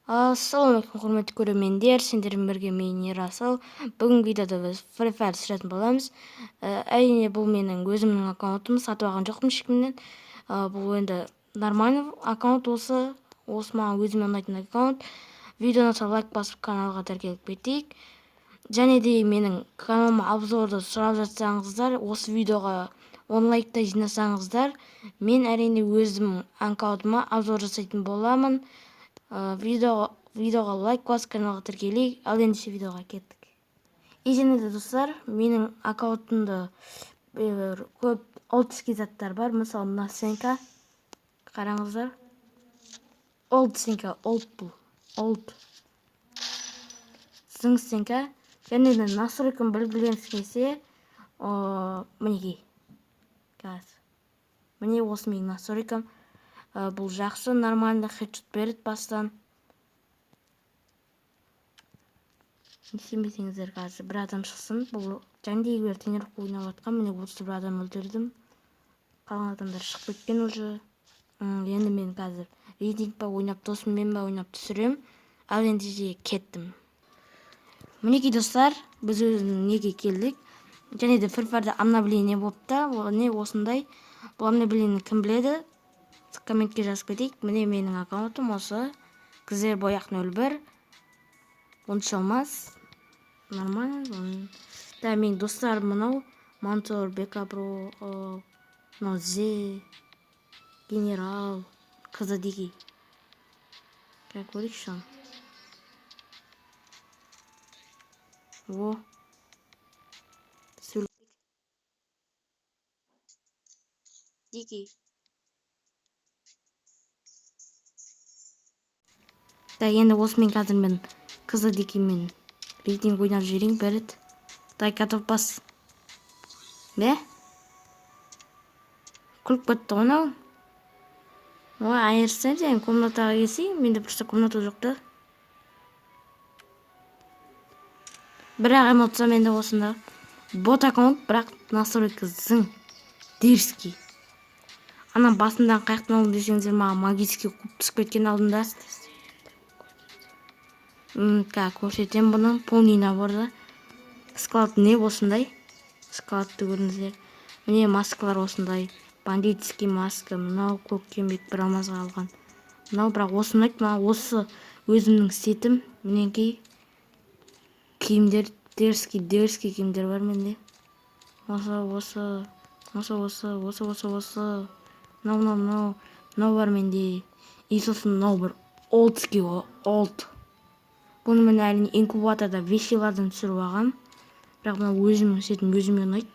Ассалаумағалейкум, құрметті көрермендер, сендермен бірге мен Ерасыл. Бүгінгі видеода біз Free Fire түсіретін боламыз. Әрине бұл менің өзімнің аккаунтым, сатып алған жоқпын ешкімнен. Бұл енді нормальный аккаунт осы маған өзіме ұнайтын аккаунт. Видеоны лайк басып каналға тіркеліп кетейік. Және де менің каналыма обзорды сұрап жатсаңыздар, осы видеоға 10 лайктай жинасаңыздар, мен әрине өзім аккаунтыма обзор жасайтын боламын. Видеоға лайк басып каналға тіркелейік. Ал ендеше видеоға кеттік. Және де достар, менің аккаунтымда көп олдский заттар бар. Мысалы, мына сенка. Қараңыздар. Олд сенка, олд бұл. Олд. Зың сенка. Және де настройканы білгілеріңіз келсе, мінекей. Міне осы менің настройкам. Бұл жақсы, нормальный хедшот береді бастан. Сенбесеңіздер, қазір бір адам шықсын. Бұл жәндегілер тренировка ойнап жатқан. Міне 31 адам өлтірдім. Қалған адамдар шығып кеткен уже. Енді мен қазір рейтинг ба ойнап, досыммен ба ойнап түсірем. Ал ендеше кеттім. Мінекей достар, біз неге келдік. Және де Free Fire'да обновление болыпты. Не осындай. Бұл обновление кім біледі? Комментке жазып кетейік. Міне менің аккаунтым осы. Кізер бояқ 01. Онша алмас. Нормально. Да, мен достар мұнау. Мантор, Бекабро, Нозе, Генерал, Казадеги. Как көрейік шан. Во. Сөйлік. Деги. Да, енді осымен қазір мен Казадегимен рейтинг ойнап жүрейін бәріт. Дай қатып бас. Бе? Күліп кетті ғанау. Айырсам сен комнатаға келсең, менде просто комната жоқты. Бірақ эмоция менде осында. Бот аккаунт, бірақ настройка зың. Дерзкий. Ана басындан қаяқтан алдым десеңіздер, маған магический куб түсіп кеткен алдында. Көрсетем бұны. Полный наборда. Склад не осындай. Складты көріңіздер. Міне маскалар осындай. Бандитский маска. Мынау көк кембек бір алмазға алған. Мынау бірақ осындай. Осы өзімнің сетім. Мінекей киімдер, дерзкий киімдер бар менде. Осы. Мынау бар менде. И сосын мынау бір олдский олд. Бұны мен әлі инкубаторда вещилардан түсіріп алғам. Бірақ мына өзімнің сетім өзіме ұнайды.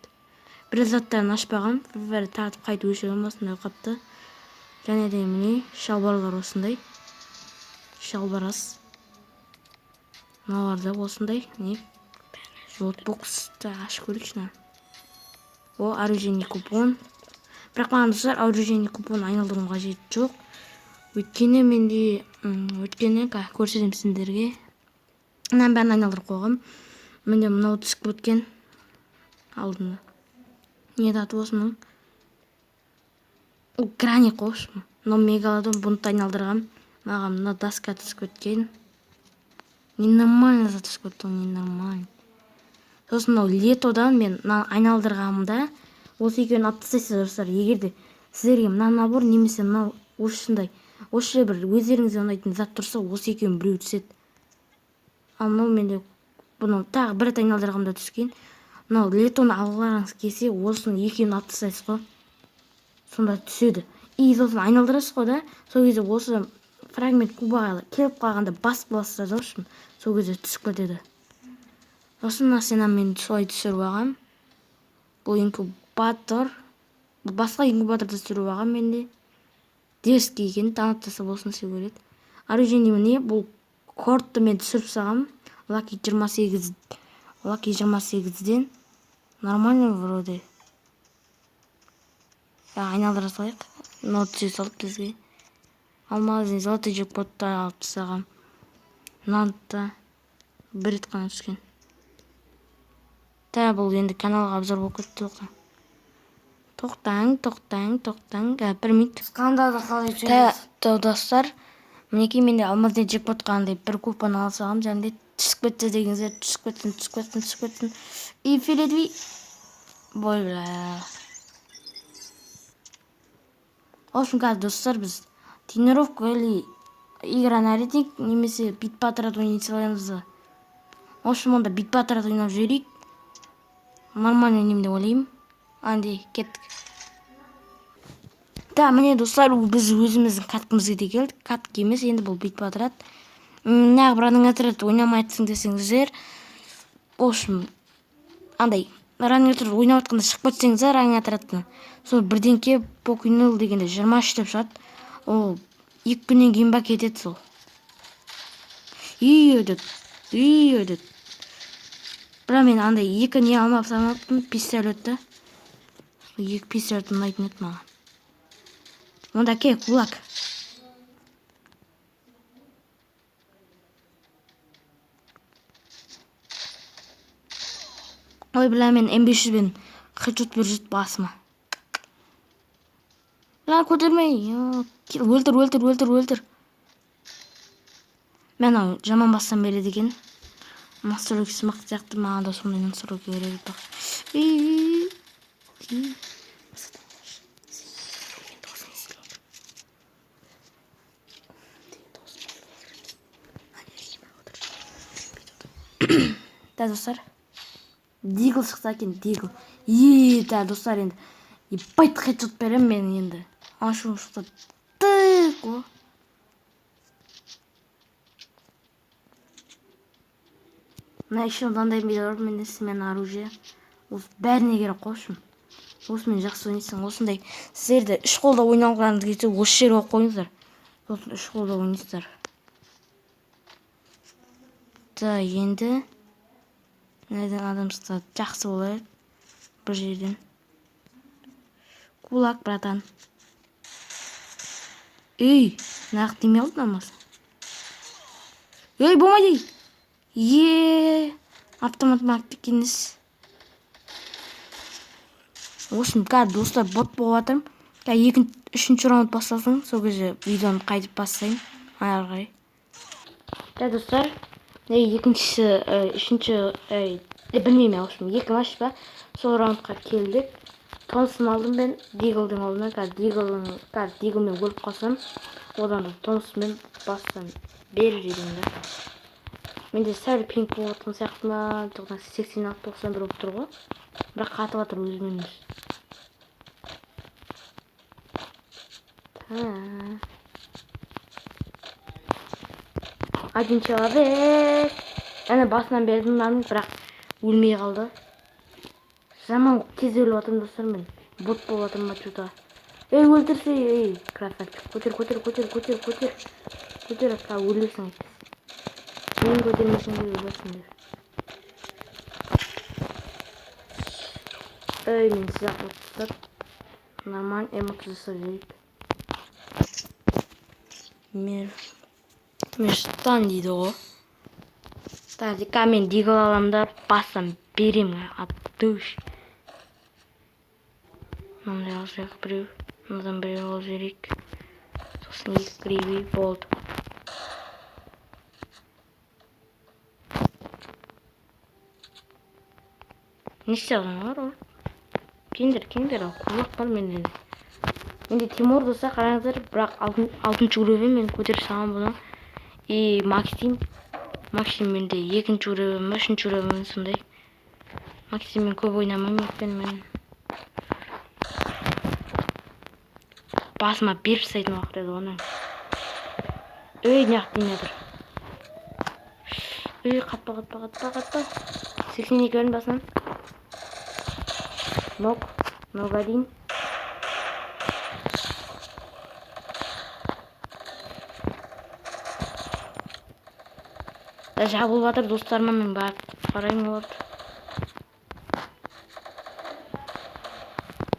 Бір заттарын ашпаған. Бір тартып қайтып өшірген басында қапты. Және де міне шалбарлар осындай. Шалбарас. Мыналар да осындай. Не? Жотбоксты ашып көрейікші. Оружейный купон. Бірақ маған достар, оружейный купон айналдырым қажет жоқ. Өйткені менде көрсетем сендерге. Мен бәрін айналдырып қойғам. Менде мынау түсіп өткен алдында. Не даты осының? Грани қошым. Но мегалодон бұны айналдырғам. Маған мына доска түсіп өткен. Ненормально за түсіп өткен, ненормально. Сосын мынау летодан мен айналдырғамда осы екеуін алып тастайсыздар достар. Егерде сіздерге мына набор немесе мынау осындай. Осы бір өздеріңізге ұнайтын зат тұрса, осы екеуін біреу түседі. Ал мынау менде бұны тағы бір рет айналдырғамда түскен. Мынау летоны алғыларыңыз келсе, осыны екеуін алып тастайсыз ғой. Сонда түседі. И сосын айналдырасыз ғой да. Сол кезде осы фрагмент кубаға келіп қалғанда басып қаласыздар да үшін. Сол кезде түсіп кетеді. Сосын насенам мен солай түсіріп алғам. Бұл инкубатор. Бұл басқа инкубаторда түсіріп алғам менде. Дерзкий екен, таныптаса болсын сүй көреді. Оружейный міне, бұл кортты мен түсіріп сағам. Лаки 28-ден. Нормально вроде. Айналдыра салайық. Мынау түсе салып бізге. Алмазын золотой джекпотты алып тастағам. Мынаны бір рет қана түскен. Бұл енді каналға обзор болып кетті. Тоқтаң. Бір минут. Достар, Мінекей менде алмазбен джекпотқа андай бір купон ала салғам, жаңағыдай түсіп кетті дегенде түсіп кетсін. И филедви. Бой бля. В общем, қазір достар, біз тренировка или игра на рейтинг немесе бит патрат ойнай саламыз. В общем, онда бит патрат ойнап жіберейік. Нормально ойнаймын деп ойлаймын. Андай, кеттік. Да, міне достар, біз өзіміздің каткімізге де келдік. Катк емес, енді бұл бит патрат. Неғып ранның отряд ойнамайтсың десеңіздер, в общем, андай, ранның отряд ойнап атқанда шығып кетсеңіздер ранның отрядтың, сол бірден кеп покинул дегенде 23 деп шығады. Ол 2 күннен кейін ба кетеді сол. Өйдет. Бірақ мен андай 2 не алмап самаппын, пистолетті. 2 пистолет ұнайтын еді маған. Онда ке, кулак. Ой, бля, мен М500 бен хедшот беріп жүрді басыма. Бля, көтермей. Өлтір. Мен ау жаман бастан береді екен. Настройкасы мықты сияқты, маған да сондай настройка береді бақ. Да, достар. Дигл шықса екен, дигл. Да, достар, енді. Ебайт хедшот берем мен енді. Ашу шықты. Тык, о. Мына еще мынандай видеолар менде мен оружие. Осы бәріне керек қойшым. Осымен жақсы ойнайсың. Осындай сіздерді 3 қолда ойнағыларыңыз келсе, осы жерге қойып қойыңыздар. Сосын 3 қолда ойнайсыздар. Да, енді неден адам шықса жақсы болады. Бір жерден. Кулак, братан. Нақ демей алды намаз. Болмайды. Автомат мактик емес. Осым, қазір достар бот болып жатырмын. Қазір 3-ші раунд басталсын, сол кезде видеоны қайтып бастайын. Ары қарай. Да, достар, білмеймін, в общем, 2 матч ба, сол раундқа келдік. Томсын алдым мен Диглдың алдына. Қазір Диглмен өліп қалсам, одан да Томсымен бастан беріп жіберейін да. Менде сәл пинг болып жатқан сияқты ма, 86-91 болып тұр ғой. Бірақ қатып жатыр өзімен өзі. Один человек. Әне басынан бердім наның, бірақ өлмей қалды. Жаман тез өліп жатырмын достар мен. Бот болып жатырмын ма чута. Өлтірсе, красавчик. Көтер. Өлесің айтты. Мен көтермесің де өлесіңдер. Мен сізақ отырсақ. Нормально эмоция жасап жейік. Мештан дейді ғой. Тазика мен дигл аламда басам берем аттуш. Мынандай алжақ біреу. Мынадан біреу ал жерек. Сосын 2 кривей болды. Не істеудің бар ғой? Кеңдер ал, құлақ бар менде. Менде Тимур доса қараңыздар, бірақ 6-шы уровень мен көтеріп салам бұны. Максим менде 2-ші уровень, 3-ші уровень сондай. Максим мен көп ойнамаймын өткен мен. Басыма беріп сайтын уақыт еді оның. Неғып деймедір. Қатпа. 82 өрін басынан. Нога дейін. Жабылып жатыр достарыма, мен барып қараймын оларды.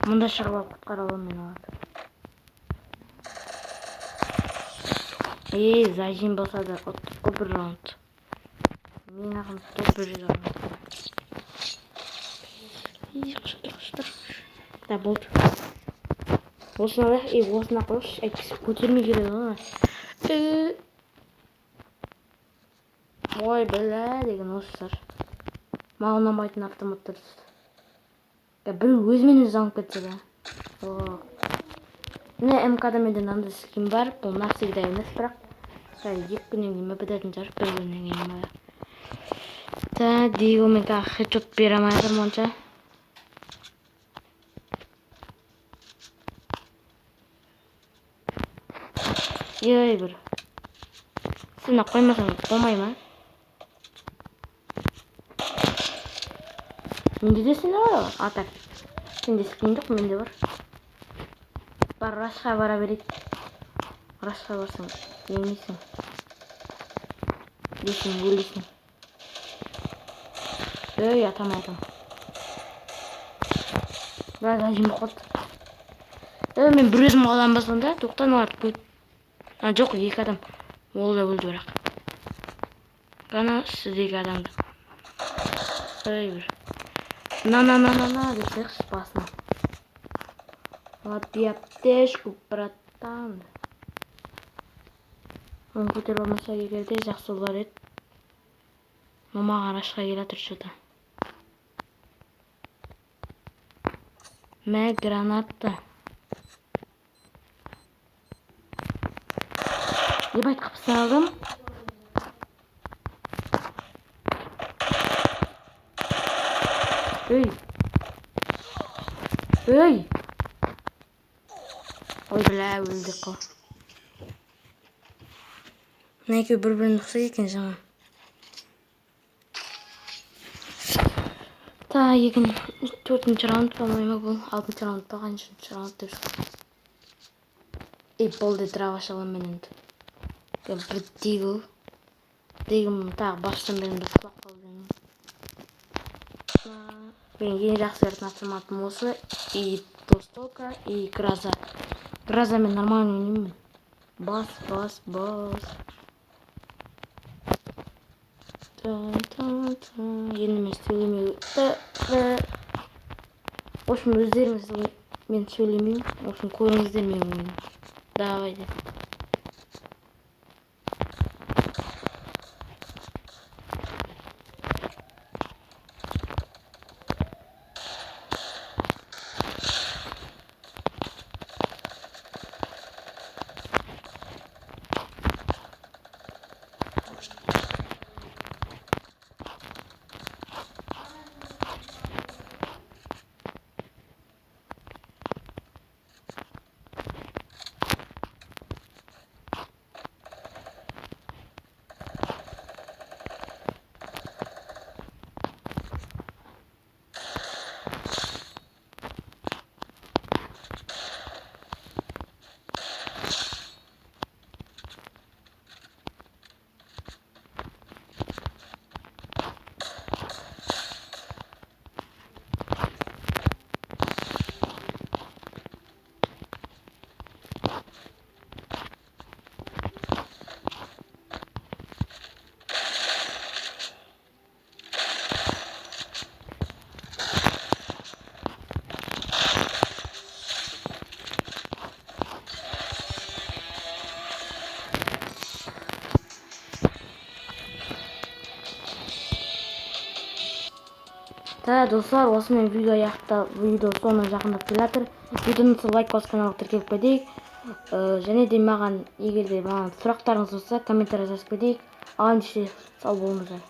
Мұнда шығып алып құтқара аламын мен оларды. Зажим болса да ұттық қой бір раунд. Мен ақым топ бір раунд. Қыштыр. Да, болды. Осыны ақ қойшы, әйтпесе көтермей келеді ғой. Ой, бля деген осылар. Маған ұнамайтын автоматтар. Бір өзімен өзі алып кетсе да. Міне МК-да менде мынандай скин бар. Бұл навсегда емес, бірақ сәл 2 күннен кейін бітетін шығар, 1 күннен кейін ба. Та, Диго мен хедшот бере алмай жатырмын онша. Ей, бір. Сені қоймасаң болмай ма? Менде де сені бар, атак. Сенде скин жоқ, менде бар. Бар, рашқа бара берейік. Рашқа барсаң, емейсің. Десің, өлесің. Ей, атам. Біраз әжім қылды. Мен бір өзім қалам басым да, тоқтан оларды көйт. Жоқ, 2 адам. Ол да өлді бірақ. Ғана үстідегі адамды. Ей, бір. На, десек басына. Лапи аптешку, братан. Оны көтер болмаса егерде жақсы олар еді. Мамаға рашқа келе тұршыды. Мә гранатты. Ебайт қапысын алдым. Ей! Ой, бля, өлді қол. Мына екеу бір-бірін ұқсайды екен жаңа. Та, 4-ші раунд по-моему бұл. 6-ші раунд па, 5-ші раунд деп шықты. Болды драва шалам мен енді. Бір Дигл. Дигл тағы баштан берін бір құлақ қалды. Мен ең жақсы көретін автоматым осы. И Толстока, и Граза. Граза мен нормально ойнаймын. Бас. Енді мен сөйлемей. В общем, өздеріңіз мен сөйлемеймін. В общем, көріңіздер мен ойнаймын. Давайте. Та, достар, осымен видео соңына жақындап келе жатыр. Видеоны лайк басып каналға тіркеліп кетейік. Және де маған егерде сұрақтарыңыз болса, комментарий жазып кетейік. Аған сау болыңыздар.